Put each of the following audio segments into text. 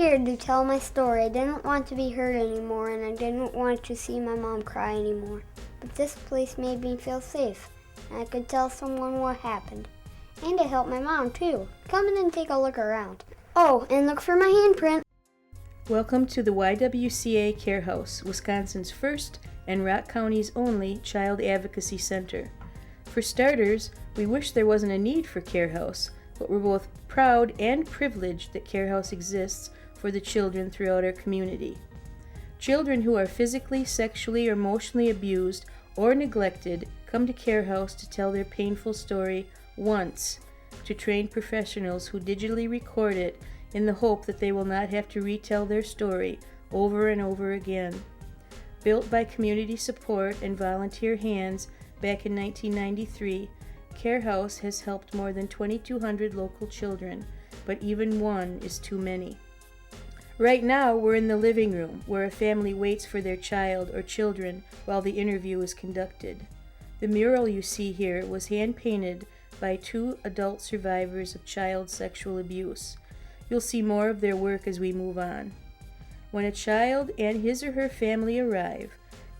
scared to tell my story. I didn't want to be hurt anymore, and I didn't want to see my mom cry anymore. But this place made me feel safe, and I could tell someone what happened. And it helped my mom, too. Come in and take a look around. Oh, and look for my handprint. Welcome to the YWCA Care House, Wisconsin's first and Rock County's only child advocacy center. For starters, we wish there wasn't a need for Care House, but we're both proud and privileged that Care House exists for the children throughout our community. Children who are physically, sexually, or emotionally abused or neglected come to Care House to tell their painful story once to trained professionals who digitally record it in the hope that they will not have to retell their story over and over again. Built by community support and volunteer hands back in 1993, Care House has helped more than 2,200 local children, but even one is too many. Right now, we're in the living room where a family waits for their child or children while the interview is conducted. The mural you see here was hand-painted by 2 adult survivors of child sexual abuse. You'll see more of their work as we move on. When a child and his or her family arrive,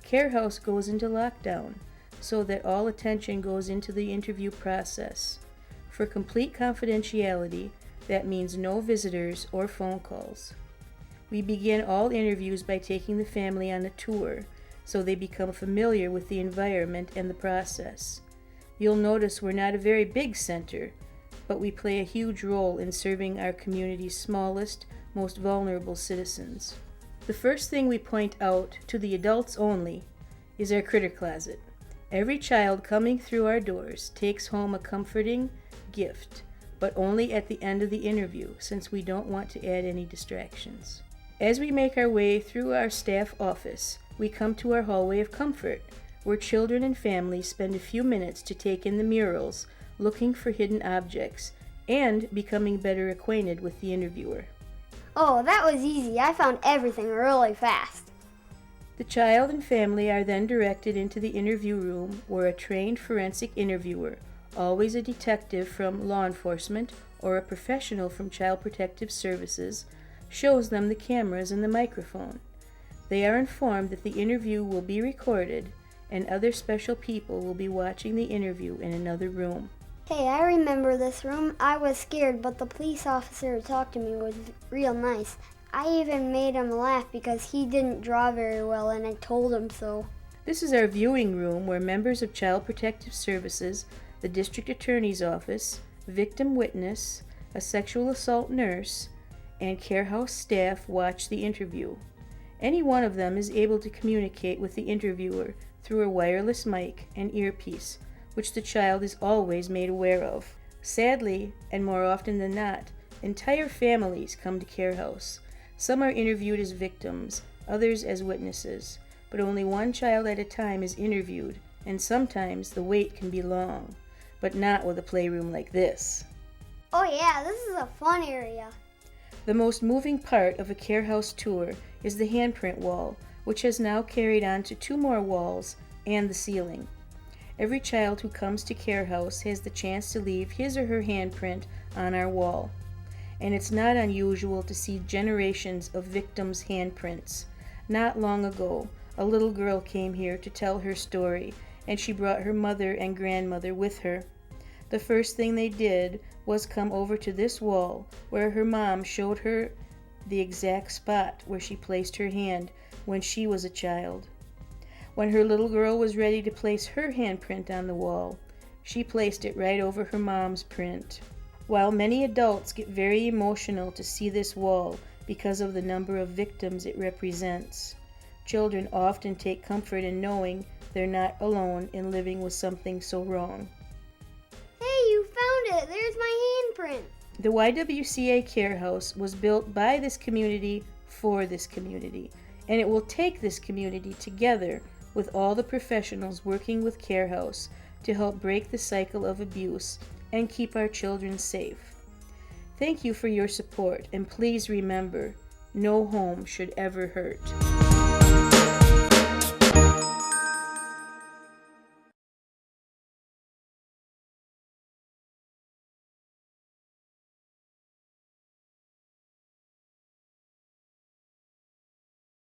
Care House goes into lockdown so that all attention goes into the interview process. For complete confidentiality, that means no visitors or phone calls. We begin all interviews by taking the family on a tour so they become familiar with the environment and the process. You'll notice we're not a very big center, but we play a huge role in serving our community's smallest, most vulnerable citizens. The first thing we point out to the adults only is our critter closet. Every child coming through our doors takes home a comforting gift, but only at the end of the interview, since we don't want to add any distractions. As we make our way through our staff office, we come to our hallway of comfort, where children and families spend a few minutes to take in the murals, looking for hidden objects, and becoming better acquainted with the interviewer. Oh, that was easy. I found everything really fast. The child and family are then directed into the interview room where a trained forensic interviewer, always a detective from law enforcement or a professional from Child Protective Services, shows them the cameras and the microphone. They are informed that the interview will be recorded and other special people will be watching the interview in another room. Hey, I remember this room. I was scared, but the police officer who talked to me was real nice. I even made him laugh because he didn't draw very well, and I told him so. This is our viewing room where members of Child Protective Services, the District Attorney's Office, victim witness, a sexual assault nurse, and Care House staff watch the interview. Any one of them is able to communicate with the interviewer through a wireless mic and earpiece, which the child is always made aware of. Sadly, and more often than not, entire families come to Care House. Some are interviewed as victims, others as witnesses, but only one child at a time is interviewed, and sometimes the wait can be long, but not with a playroom like this. Oh yeah, this is a fun area. The most moving part of a Care House tour is the handprint wall, which has now carried on to 2 more walls and the ceiling. Every child who comes to Care House has the chance to leave his or her handprint on our wall. And it's not unusual to see generations of victims' handprints. Not long ago, a little girl came here to tell her story, and she brought her mother and grandmother with her. The first thing they did was come over to this wall, where her mom showed her the exact spot where she placed her hand when she was a child. When her little girl was ready to place her handprint on the wall, she placed it right over her mom's print. While many adults get very emotional to see this wall because of the number of victims it represents, children often take comfort in knowing they're not alone in living with something so wrong. Hey, you found it! There's my handprint! The YWCA Care House was built by this community for this community, and it will take this community together with all the professionals working with Care House to help break the cycle of abuse and keep our children safe. Thank you for your support, and please remember, no home should ever hurt.